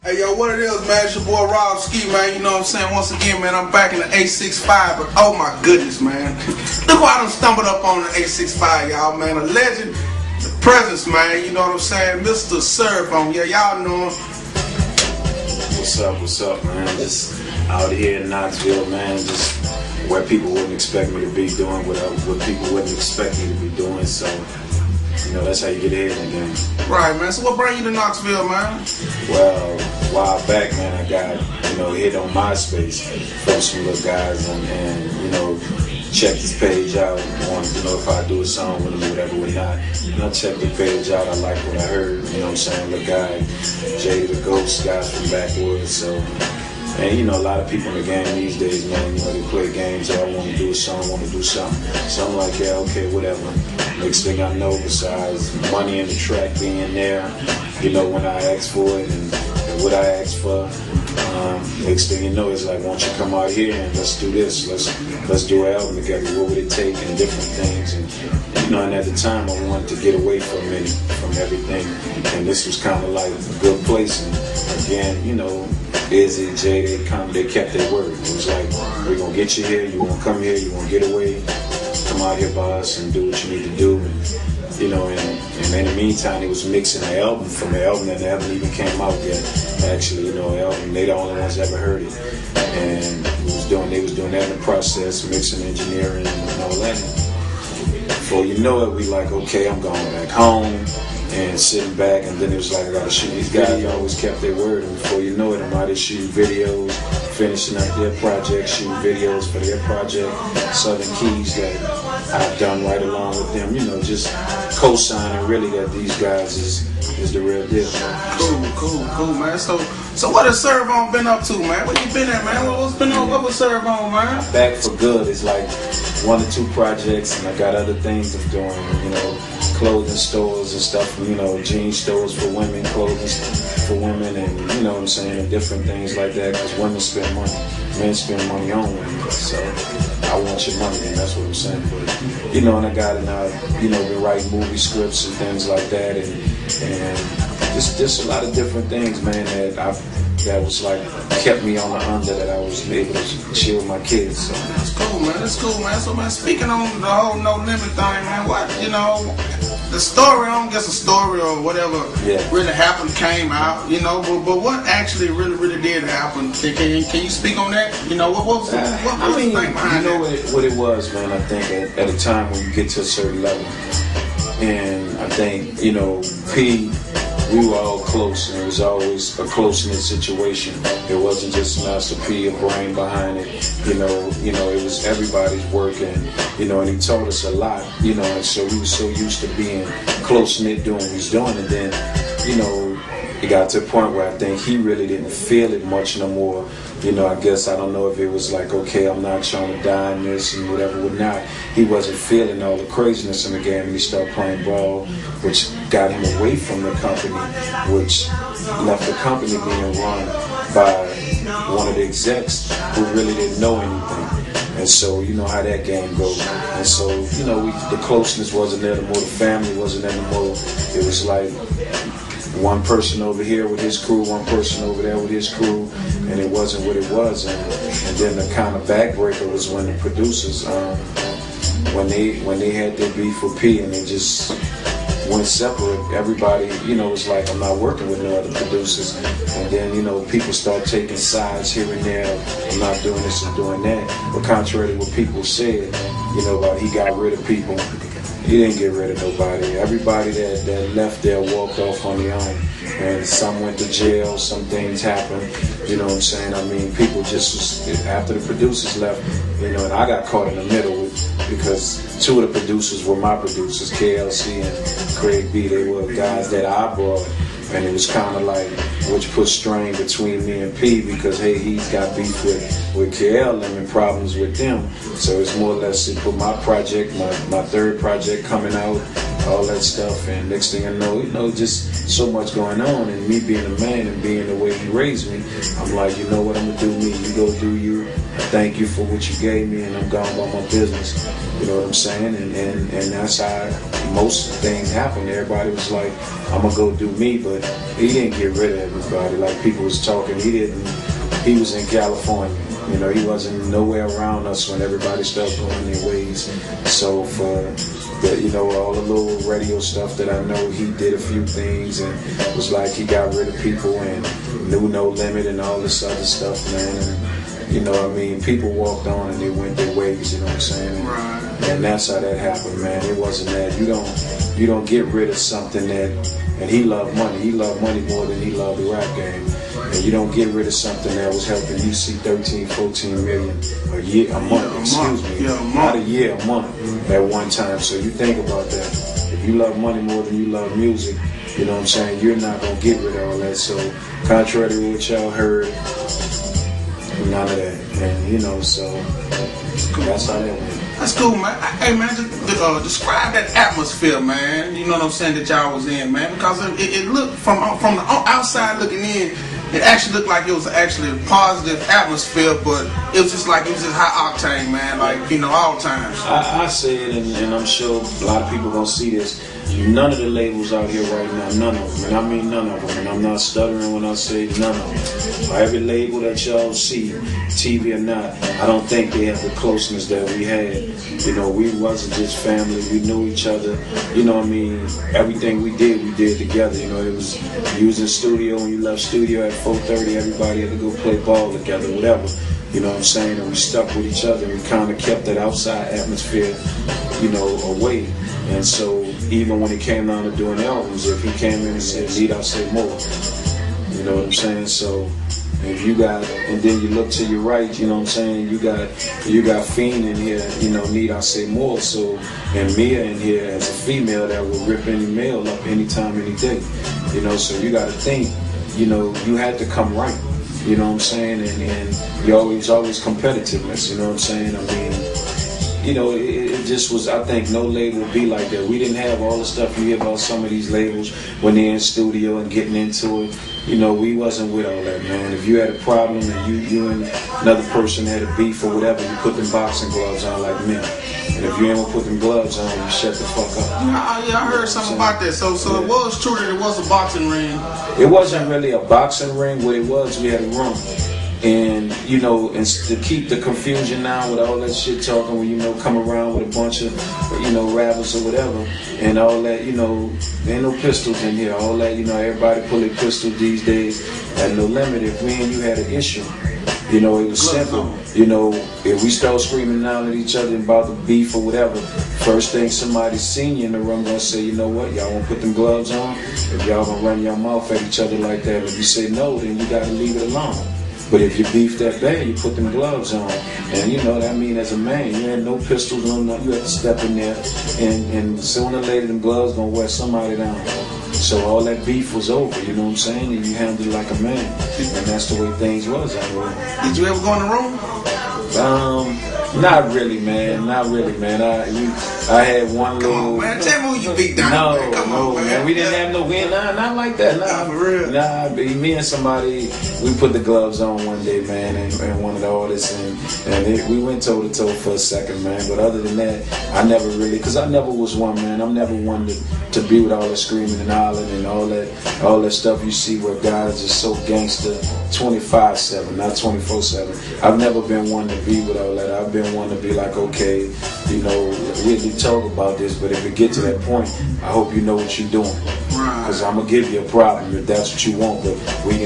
Hey yo, what it is, man? It's your boy Rob Ski, man. You know what I'm saying? Once again, man, I'm back in the 865, but oh my goodness, man. Look who I done stumbled up on the 865, y'all, man. A legend, the presence, man. You know what I'm saying? Mr.Serv On. Yeah, y'all know him. What's up, man? Just out here in Knoxville, man. Just where people wouldn't expect me to be doing, what people wouldn't expect me to be doing. So, you know, that's how you get ahead in the game. Right, man. So what brought you to Knoxville, man? Well, a while back, man, I got, hit on MySpace from some little guys and checked his page out. Wanted to know if I'd do a song with him or whatever, whatnot. And I checked the page out. I liked what I heard. You know what I'm saying? The guy, Jay the Ghost, guys from Backwoods. So, and a lot of people in the game these days, man, they play games. I want to do a song, want to do something. So I'm like, yeah, okay, whatever. Next thing I know, besides money in the track being there, when I asked for it and what I asked for, next thing you know, it's like, why don't you come out here and let's do this, let's do an album together. What would it take and different things, and at the time I wanted to get away from everything, and this was kind of like a good place. And again, Izzy, Jay, they kept their word. It was like, we're gonna get you here, you wanna come here, you wanna get away, come out here by us and do what you need to do. And in the meantime, they was mixing the album from the album, and the album even came out yet. Actually, the album, they the only ones that ever heard it. And they was doing that in the process, mixing, engineering, and all that. Before you know it, we like, okay, I'm going back home and sitting back, and then it was like, I gotta shoot. These guys always kept their word, and before you know it, I'm out there shooting videos, finishing up their project, shooting videos for their project, Southern Keys that I've done right along with them, just co-signing really that these guys is the real deal. Cool, man. So what has Serv On been up to, man? Where you been at, man? What was Serv On, man? Back for good. It's like 1 or 2 projects, and I got other things I'm doing, clothing stores and stuff, jean stores for women, clothing for women, and what I'm saying, and different things like that, because women spend money, men spend money on women, so I want your money, and that's what I'm saying. But, and I got been writing movie scripts and things like that, and just a lot of different things, man, that was like kept me on the under, that I was able to chill with my kids. So that's cool, man. So, man, speaking on the whole No Limit thing, man, what the story, I don't guess a story or whatever really happened came out, but what actually really did happen? Can you speak on that? What was the thing behind that? What it was, man. I think at a time when you get to a certain level, and I think P. We were all close, and it was always a close-knit situation. It wasn't just Master P, a brain behind it. It was everybody's work, and and he taught us a lot. And so we were so used to being close-knit doing what he's doing, and then it got to a point where I think he really didn't feel it much no more. I guess, I don't know if it was like, okay, I'm not trying to die in this and whatever, whatnot. He wasn't feeling all the craziness in the game, and he started playing ball, which got him away from the company, which left the company being run by one of the execs who really didn't know anything. And so, how that game goes. And so, the closeness wasn't there, the more the family wasn't there, the more it was like one person over here with his crew, one person over there with his crew, and it wasn't what it was. And then the kind of backbreaker was when the producers, when they had their beef with P, and they just went separate. Everybody, was like, I'm not working with no other producers. And then, people start taking sides here and there. I'm not doing this and doing that. But contrary to what people said, about he got rid of people, he didn't get rid of nobody. Everybody that left there walked off on their own. And some went to jail, some things happened. You know what I'm saying? I mean, people just, after the producers left, and I got caught in the middle because 2 of the producers were my producers, KLC and Craig B. They were guys that I brought. And it was kind of like, which put strain between me and P, because, hey, he's got beef with KL and problems with them. So it's more or less, it put my project, my 3rd project coming out, all that stuff. And next thing I know, just so much going on. And me being a man and being the way he raised me, I'm like, you know what, I'm gonna do me. You go do you. Thank you for what you gave me, and I'm gone about my business. You know what I'm saying? And that's how most things happen. Everybody was like, I'm gonna go do me, but he didn't get rid of everybody. Like people was talking, he was in California. You know, he wasn't nowhere around us when everybody started going their ways. So for the, all the little radio stuff that I know, he did a few things, and it was like he got rid of people and knew no limit and all this other stuff, man. And, people walked on and they went their ways, you know what I'm saying? Right. And that's how that happened, man. It wasn't that you don't get rid of something that, and he loved money. He loved money more than he loved the rap game. And you don't get rid of something that was helping you see 13, 14 million a year, a month, not a year, a month at one time. So you think about that. If you love money more than you love music, you know what I'm saying, you're not going to get rid of all that. So contrary to what y'all heard, none of that. And, so that's how that went. That's cool, man. Hey, man, describe that atmosphere, man. You know what I'm saying, that y'all was in, man. Because it looked, from the outside looking in, it actually looked like it was actually a positive atmosphere, but it was just high octane, man, like, all times. I say it, and I'm sure a lot of people gonna see this. None of the labels out here right now, none of them, and I mean none of them, and I'm not stuttering when I say none of them. Every label that y'all see, TV or not, I don't think they have the closeness that we had. We wasn't just family, we knew each other, everything we did together. It was, you was in studio, when you left studio at 4:30, everybody had to go play ball together, whatever. You know what I'm saying? And we stuck with each other, and we kind of kept that outside atmosphere, away. And so even when it came down to doing albums, if he came in and said, need I say more? You know what I'm saying? So if you got, and then you look to your right, you know what I'm saying, you got Fiend in here, need I say more? So, and Mia in here as a female that will rip any male up anytime, any day. So you got to think, you had to come right. You know what I'm saying? And you always competitiveness, you know what I'm saying? It just was, I think no label would be like that. We didn't have all the stuff you hear about some of these labels when they're in studio and getting into it. We wasn't with all that, man. If you had a problem and you and another person had a beef or whatever, you put them boxing gloves on like me. And if you ain't gonna put them gloves on, you shut the fuck up. Yeah, I heard something about that. So It was true that it was a boxing ring. It wasn't really a boxing ring. What it was, we had a room. And, and to keep the confusion now with all that shit talking, when, come around with a bunch of, rappers or whatever, and all that, ain't no pistols in here, all that, everybody pull a pistol these days, at no limit. If me and you had an issue, it was simple. If we start screaming out at each other about the beef or whatever, first thing somebody seen you in the room gonna say, you know what, y'all wanna put them gloves on? If y'all gonna run your mouth at each other like that, if you say no, then you gotta leave it alone. But if you beef that bad, you put them gloves on. And that mean as a man, you had no pistols, no nothing. You had to step in there, and sooner or later them gloves gonna wear somebody down. So all that beef was over, you know what I'm saying? And you handled it like a man. And that's the way things was out there. Did you ever go in the room? Not really, man. Not really, man. I had one little. Come on, man. Tell me who you beat down. No, man. We didn't have no win. Not like that. Nah, for real. Nah, me and somebody, we put the gloves on one day, man, and one of the artists, and we went toe to toe for a second, man. But other than that, I never really, because I never was one, man. I'm never one to be with all the screaming and hollering and all that stuff you see where guys are so gangster 24/7, not 24/7. I've never been one to be with all that. I've been one to be like, okay, we can talk about this, but if it get to that point, I hope you know what you're doing. Because I'm gonna give you a problem if that's what you want. But we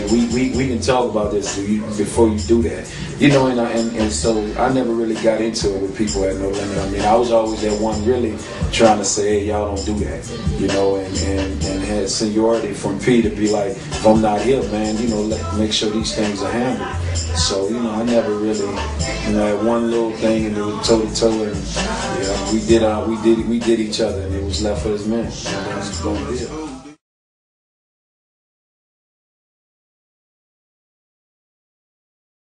can talk about this before you do that. And so I never really got into it with people at No Limit. I mean, I was always that one really trying to say, hey, y'all don't do that. And had seniority from P to be like, if I'm not here, man, make sure these things are handled. So, I never really, had one little thing and it was toe to toe, and we did each other, and it was left for his men. And that's what we did.